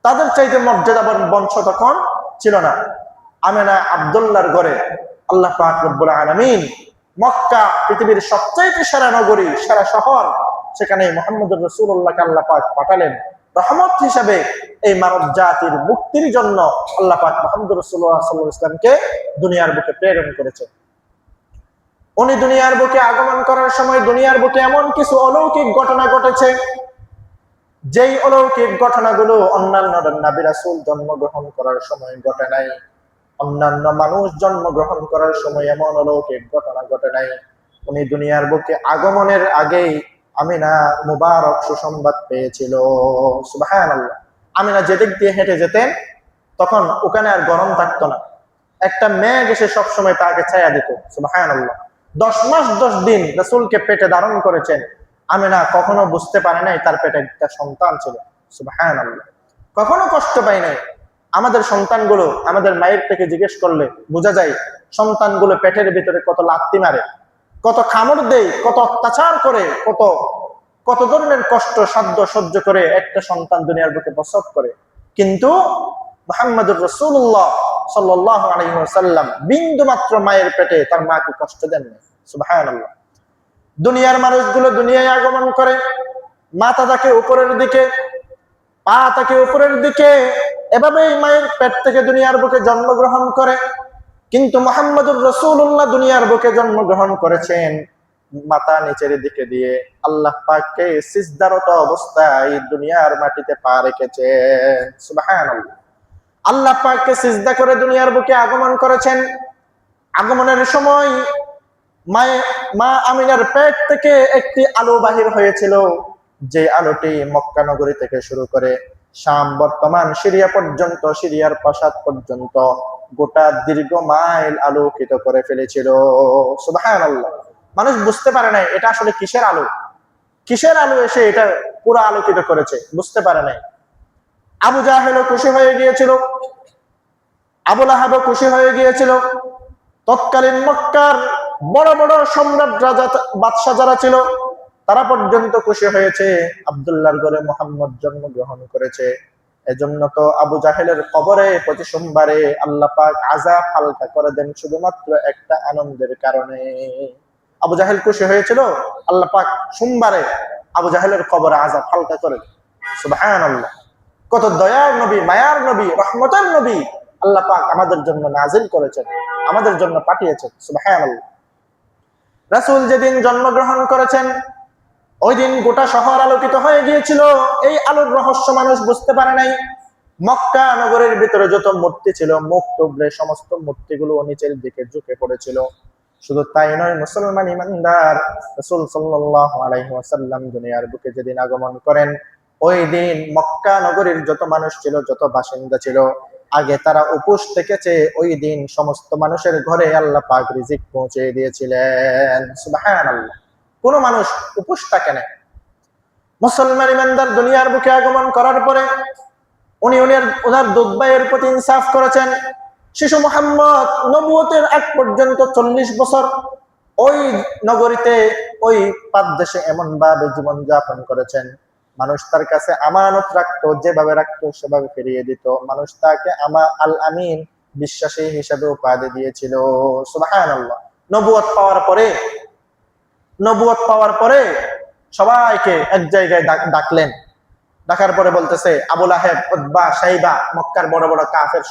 তাদের চাইতে মর্যাদাবান বংশ তখন ছিল না। আমেনা আব্দুল্লাহর ঘরে আল্লাহ পাক রব্বুল আলামিন মক্কা পৃথিবীর সবচাইতে সেরা নগরী, সেরা শহর, সেখানে মুহাম্মদুর রাসূলুল্লাহকে আল্লাহ পাক পাঠালেন রহমত হিসাবে। এই মানব জাতির মুক্তির জন্য আল্লাহ পাক মুহাম্মদুর রাসূলুল্লাহ সাল্লাল্লাহু আলাইহি ওয়াসাল্লামকে দুনিয়ার বুকে প্রেরণ করেছেন। উনি দুনিয়ার বুকে আগমন করার সময় দুনিয়ার বুকে এমন কিছু অলৌকিক ঘটনা ঘটেছে, যেই অলৌকিক ঘটনাগুলো অন্যান্য নবী রাসূল জন্মগ্রহণ করার সময় ঘটে নাই। অন্যান্য মানুষ জন্মগ্রহণ করার সময় এমন অলৌকিক ঘটনা ঘটে নাই। উনি দুনিয়ার বুকে আগমনের আগেই আমিনা মুবারক সুসংবাদ পেয়েছিল। সুবহানাল্লাহ। আমিনা যেদিক দিয়ে হেঁটে যেতেন তখন ওখানে আর গরম থাকতো না, একটা মেঘ এসে সবসময় তাকে ছায়া দিত। সুবহানাল্লাহ। 10 মাস 10 দিন রাসূলকে পেটে ধারণ করেছেন। আমিনা কখনো বুঝতে পারে নাই তার পেটে একটা সন্তান ছিল। সুবহানাল্লাহ। কখনো কষ্ট পায় নাই। আমাদের সন্তানগুলো আমাদের মায়ের থেকে জিজ্ঞেস করলে বোঝা যায় সন্তানগুলো পেটের ভিতরে কত লাথি মারে, কত কামড় দেয়, কত অত্যাচার করে, কত কত ধরনের কষ্ট সাধ্য সহ্য করে একটা সন্তান দুনিয়ার বুকে প্রসব করে। কিন্তু মুহাম্মদুর রাসূলুল্লাহ সাল্লাল্লাহু আলাইহি ওয়াসাল্লাম বিন্দু মাত্র মায়ের পেটে তার মাকে কষ্ট দেন না। সুবহানাল্লাহ। দুনিয়ার মানুষগুলো দুনিয়ায় আগমন করে, মাথা থাকে উপরের দিকে, পা থাকে উপরের দিকে, এভাবেই মায়ের পেট থেকে দুনিয়ার বুকে জন্মগ্রহণ করে। কিন্তু মুহাম্মদুর রাসূলুল্লাহ দুনিয়ার বুকে জন্মগ্রহণ করেছেন মাথা নিচের দিকে দিয়ে। আল্লাহ পাককে সিজদারত অবস্থায় দুনিয়ার মাটিতে পা রেখেছেন। সুবহানাল্লাহ। আল্লাহ পাককে সিজদা করে দুনিয়ার বুকে আগমন করেছেন। আগমনের সময় মা আমিনার পেট থেকে একটি আলো বাহির হয়েছিল, যে আলোটি মক্কা নগরী থেকে শুরু করে শাম বর্তমান সিরিয়া পর্যন্ত, সিরিয়ার প্রাসাদ পর্যন্ত গোটা দীর্ঘ মাইল আলোকিত করে ফেলেছিল। সুবহানাল্লাহ। মানুষ বুঝতে পারে নাই এটা আসলে কিসের আলো, কিসের আলো এসে এটা পুরো আলোকিত করেছে, বুঝতে পারে নাই। আবু জাহেলও খুশি হয়ে গিয়েছিল, আবু লাহাবও খুশি হয়ে গিয়েছিল। তৎকালীন মক্কার বড় বড় সম্রাট, রাজা, বাদশাহ যারা ছিল তারা পর্যন্ত খুশি হয়েছে আব্দুল্লাহর ঘরে মুহাম্মদ জন্মগ্রহণ করেছে। এজন্য তো আবু জাহেলের কবরে প্রতি সোমবারে আল্লাহ পাক আযাব হালকা করে দেন শুধুমাত্র একটা আনন্দের কারণে। আবু জাহেল খুশি হয়েছিল, আল্লাহ পাক সোমবারে আবু জাহেলের কবরে আযাব হালকা করে। সুবহানাল্লাহ। কত দয়ার নবী, মায়ার নবী, রহমতের নবী আল্লাহ পাক আমাদের জন্য নাজিল করেছেন, আমাদের জন্য পাঠিয়েছেন। সুবহানাল্লাহ। রাসূল যেদিন জন্মগ্রহণ করেছেন ওই দিন গোটা শহর আলোকিত হয়ে গিয়েছিল। এই আলোর রহস্য মানুষ বুঝতে পারে নাই। মক্কা নগরের ভিতরে যত মূর্তি ছিল, মুখ টুকরে সমস্ত মূর্তিগুলো নিচের দিকে ঝুঁকে পড়েছিল। শুধু তাই নয়, মুসলমান ইমানদার রাসূল সাল্লাল্লাহু আলাইহি ওয়াসাল্লাম দুনিয়ার বুকে যেদিন আগমন করেন ওই দিন মক্কা নগরীর যত মানুষ ছিল, যত বাসিন্দা ছিল, আগে তারা উপোস থেকেছে। ওই দিন সমস্ত মানুষের ঘরে আল্লাহ পাক রিজিক পৌঁছে দিয়েছিলেন। সুবহানাল্লাহ। কোন মানুষ উপোস থাকে না। মুসলমান ইমানদার দুনিয়ার বুকে আগমন করার পরে উনি ওনার দুধ ভাইয়ের প্রতি ইনসাফ করেছেন। শিশু মুহাম্মদ নবুয়তের আগ পর্যন্ত 40 বছর ওই নগরীতে, ওই পাদদেশে এমন ভাবে জীবন যাপন করেছেন। মানুষ তার কাছে আমানত রাখতো, যেভাবে রাখতো সেভাবে ফিরিয়ে দিত। মানুষ তাকে আল আমিন, বিশ্বাসী হিসেবে উপাধি দিয়েছিল। সুবহানাল্লাহ। নবুয়ত পাওয়ার পরে সবাইকে এক জায়গায় ডাকলেন। ডাকার পরে বলতেছে আবু লাহেব, উতবা, শাইবা, মক্কার বড় বড় কাফের